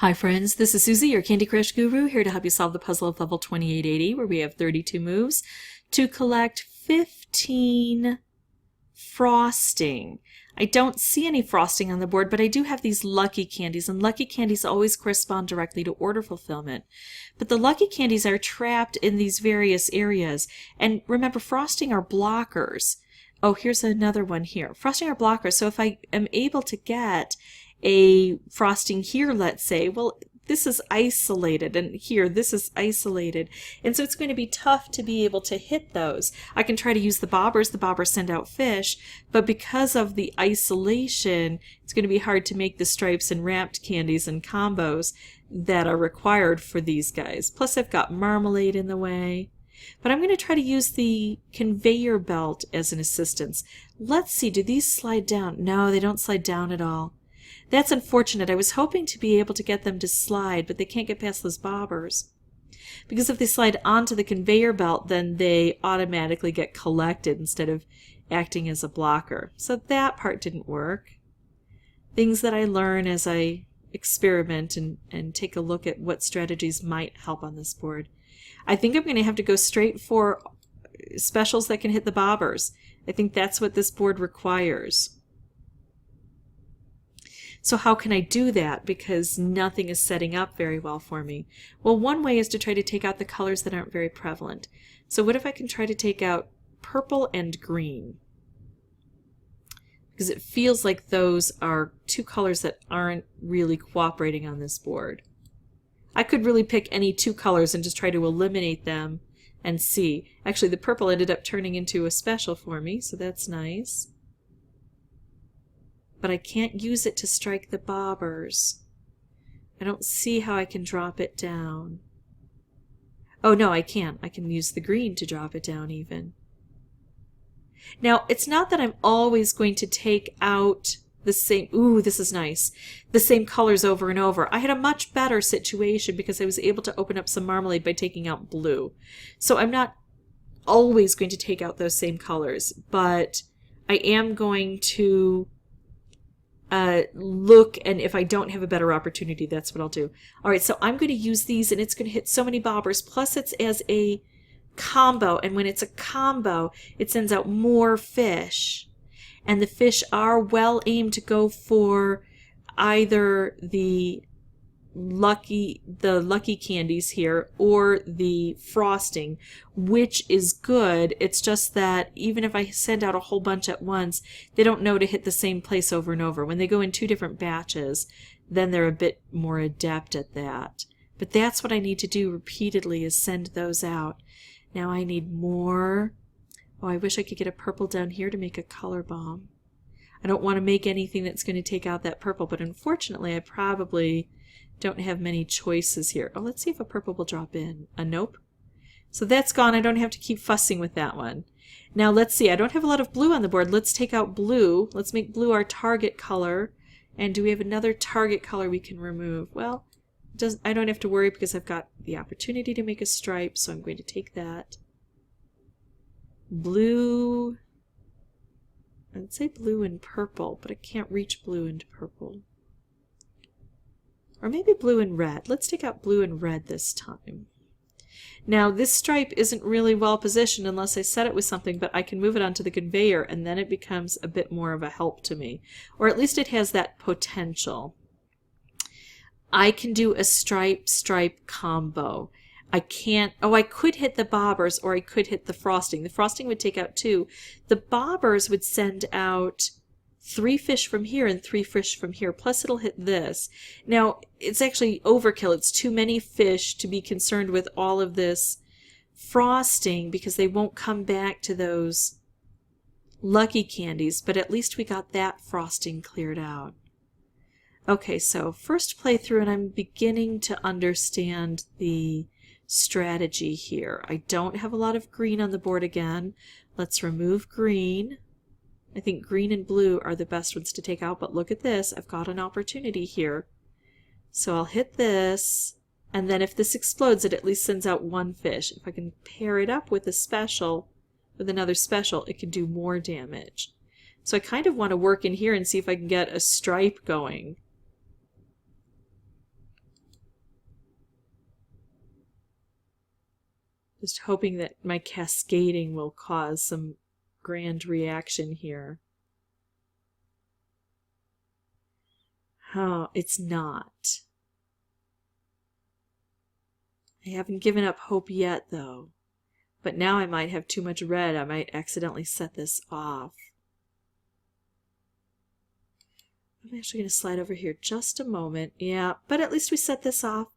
Hi friends, this is Susie, your Candy Crush guru, here to help you solve the puzzle of level 2880, where we have 32 moves to collect 15 frosting. I don't see any frosting on the board, but I do have these lucky candies, and lucky candies always correspond directly to order fulfillment. But the lucky candies are trapped in these various areas, and remember, frosting are blockers. Oh, here's another one here. Frosting are blockers, so if I am able to get a frosting here, let's say, well, this is isolated, and here this is isolated, and so it's going to be tough to be able to hit those. I can try to use the bobbers send out fish, but because of the isolation, it's going to be hard to make the stripes and wrapped candies and combos that are required for these guys. Plus I've got marmalade in the way. But I'm going to try to use the conveyor belt as an assistance. Let's see, do these slide down? No, they don't slide down at all. That's unfortunate. I was hoping to be able to get them to slide, but they can't get past those bobbers. Because if they slide onto the conveyor belt, then they automatically get collected instead of acting as a blocker. So that part didn't work. Things that I learn as I experiment and take a look at what strategies might help on this board. I think I'm going to have to go straight for specials that can hit the bobbers. I think that's what this board requires. So how can I do that? Because nothing is setting up very well for me. Well, one way is to try to take out the colors that aren't very prevalent. So what if I can try to take out purple and green? Because it feels like those are two colors that aren't really cooperating on this board. I could really pick any two colors and just try to eliminate them and see. Actually, the purple ended up turning into a special for me, so that's nice. But I can't use it to strike the bobbers. I don't see how I can drop it down. Oh no, I can't. I can use the green to drop it down even. Now, it's not that I'm always going to take out the same, ooh, this is nice, the same colors over and over. I had a much better situation because I was able to open up some marmalade by taking out blue. So I'm not always going to take out those same colors, but I am going to look, and if I don't have a better opportunity, that's what I'll do. Alright, so I'm going to use these, and it's going to hit so many bobbers, plus it's as a combo, and when it's a combo, it sends out more fish. And the fish are well aimed to go for either the lucky candies here or the frosting, which is good. It's just that even if I send out a whole bunch at once, they don't know to hit the same place over and over. When they go in two different batches, then they're a bit more adept at that. But that's what I need to do repeatedly, is send those out. Now I need more. Oh, I wish I could get a purple down here to make a color bomb. I don't want to make anything that's going to take out that purple, but unfortunately I probably don't have many choices here. Oh, let's see if a purple will drop in. A nope. So that's gone. I don't have to keep fussing with that one. Now let's see. I don't have a lot of blue on the board. Let's take out blue. Let's make blue our target color. And do we have another target color we can remove? Well, I don't have to worry because I've got the opportunity to make a stripe, so I'm going to take that. Blue. I'd say blue and purple, but I can't reach blue and purple. Or maybe blue and red. Let's take out blue and red this time. Now this stripe isn't really well positioned unless I set it with something, but I can move it onto the conveyor and then it becomes a bit more of a help to me. Or at least it has that potential. I can do a stripe combo. I can't, oh, I could hit the bobbers or I could hit the frosting. The frosting would take out two. The bobbers would send out 3 fish from here and 3 fish from here, plus it'll hit this. Now, it's actually overkill. It's too many fish to be concerned with all of this frosting because they won't come back to those lucky candies, but at least we got that frosting cleared out. Okay, so first playthrough, and I'm beginning to understand the strategy here. I don't have a lot of green on the board again. Let's remove green. I think green and blue are the best ones to take out, but look at this. I've got an opportunity here. So I'll hit this, and then if this explodes, it at least sends out 1 fish. If I can pair it up with a special, with another special, it can do more damage. So I kind of want to work in here and see if I can get a stripe going. Just hoping that my cascading will cause some grand reaction here. Oh, it's not. I haven't given up hope yet, though. But now I might have too much red. I might accidentally set this off. I'm actually going to slide over here just a moment. Yeah, but at least we set this off.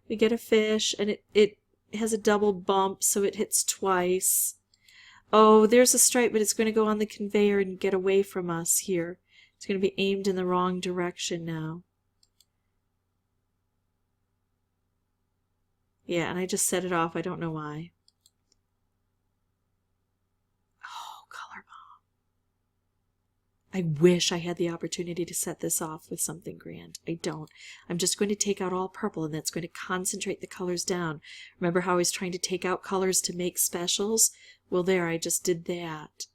We get a fish, and it has a double bump, so it hits twice. Oh, there's a stripe, but it's going to go on the conveyor and get away from us here. It's going to be aimed in the wrong direction now. Yeah, and I just set it off. I don't know why. Oh, color bomb. I wish I had the opportunity to set this off with something grand. I don't. I'm just going to take out all purple, and that's going to concentrate the colors down. Remember how I was trying to take out colors to make specials? Well, there, I just did that.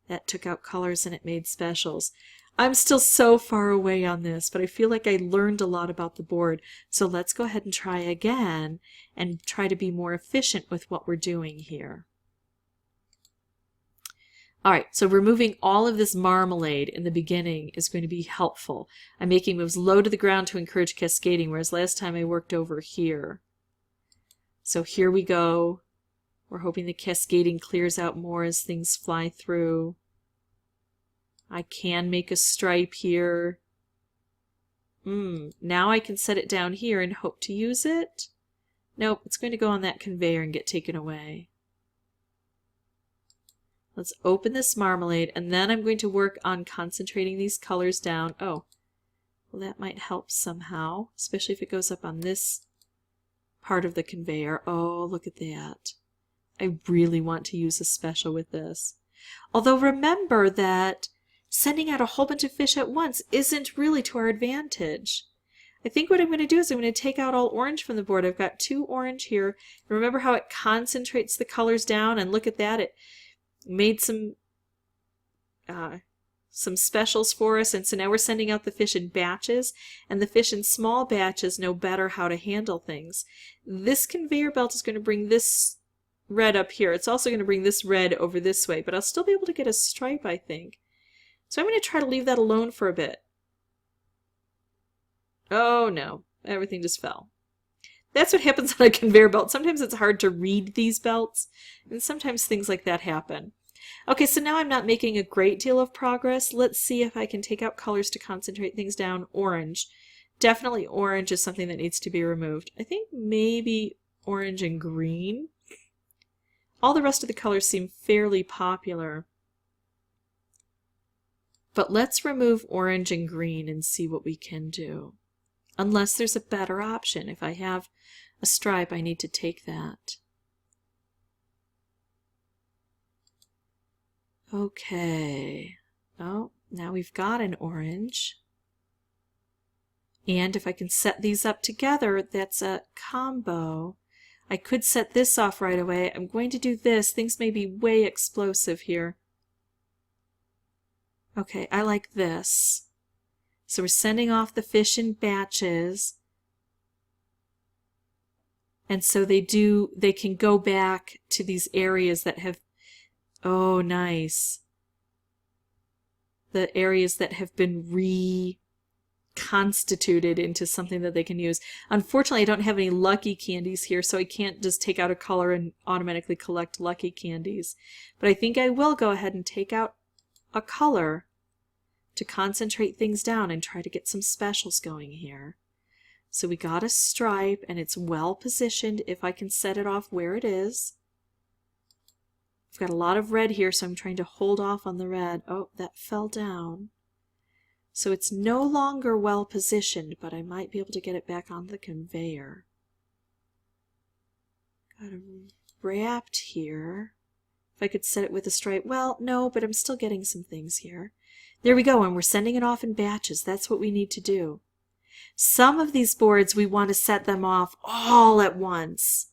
That took out colors and it made specials. I'm still so far away on this, but I feel like I learned a lot about the board. So let's go ahead and try again and try to be more efficient with what we're doing here. All right, so removing all of this marmalade in the beginning is going to be helpful. I'm making moves low to the ground to encourage cascading, whereas last time I worked over here. So here we go. We're hoping the cascading clears out more as things fly through. I can make a stripe here. Now I can set it down here and hope to use it. Nope, it's going to go on that conveyor and get taken away. Let's open this marmalade, and then I'm going to work on concentrating these colors down. Oh, well, that might help somehow, especially if it goes up on this part of the conveyor. Oh, look at that. I really want to use a special with this. Although remember that sending out a whole bunch of fish at once isn't really to our advantage. I think what I'm going to do is I'm going to take out all orange from the board. I've got 2 orange here. And remember how it concentrates the colors down? And look at that. It made some specials for us. And so now we're sending out the fish in batches. And the fish in small batches know better how to handle things. This conveyor belt is going to bring this red up here. It's also going to bring this red over this way. But I'll still be able to get a stripe, I think. So I'm going to try to leave that alone for a bit. Oh no, everything just fell. That's what happens on a conveyor belt. Sometimes it's hard to read these belts, and sometimes things like that happen. Okay, so now I'm not making a great deal of progress. Let's see if I can take out colors to concentrate things down. Orange. Definitely orange is something that needs to be removed. I think maybe orange and green. All the rest of the colors seem fairly popular. But let's remove orange and green and see what we can do. Unless there's a better option. If I have a stripe, I need to take that. Okay. Oh, now we've got an orange. And if I can set these up together, that's a combo. I could set this off right away. I'm going to do this. Things may be way explosive here. Okay, I like this. So we're sending off the fish in batches. And so they can go back to these areas that have, oh nice, the areas that have been reconstituted into something that they can use. Unfortunately, I don't have any lucky candies here, so I can't just take out a color and automatically collect lucky candies. But I think I will go ahead and take out a color to concentrate things down and try to get some specials going here. So we got a stripe, and it's well positioned if I can set it off where it is. I've got a lot of red here, so I'm trying to hold off on the red. Oh, that fell down. So it's no longer well positioned, but I might be able to get it back on the conveyor. Got it wrapped here. If I could set it with a stripe, well, no, but I'm still getting some things here. There we go, and we're sending it off in batches. That's what we need to do. Some of these boards, we want to set them off all at once.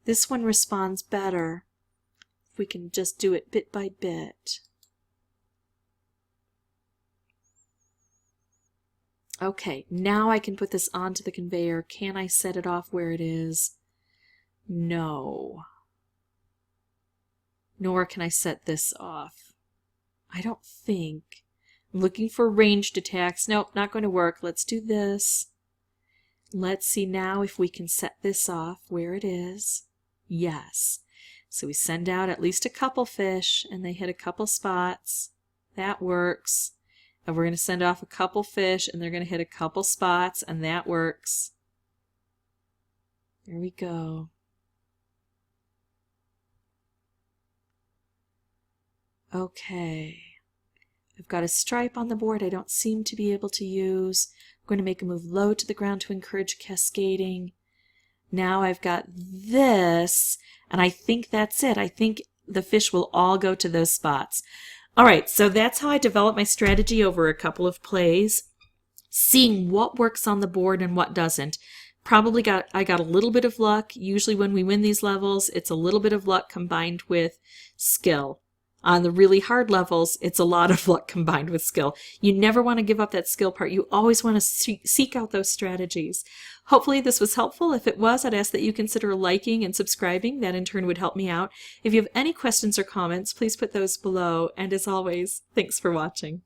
This one responds better if we can just do it bit by bit. Okay, now I can put this onto the conveyor. Can I set it off where it is? No. Nor can I set this off. I don't think. I'm looking for ranged attacks. Nope, not going to work. Let's do this. Let's see now if we can set this off where it is. Yes. So we send out at least a couple fish and they hit a couple spots. That works. And we're going to send off a couple fish and they're going to hit a couple spots and that works. There we go. Okay. I've got a stripe on the board I don't seem to be able to use. I'm going to make a move low to the ground to encourage cascading. Now I've got this, and I think that's it. I think the fish will all go to those spots. All right, so that's how I develop my strategy over a couple of plays, seeing what works on the board and what doesn't. I got a little bit of luck. Usually when we win these levels, it's a little bit of luck combined with skill. On the really hard levels, it's a lot of luck combined with skill. You never want to give up that skill part. You always want to seek out those strategies. Hopefully this was helpful. If it was, I'd ask that you consider liking and subscribing. That in turn would help me out. If you have any questions or comments, please put those below. And as always, thanks for watching.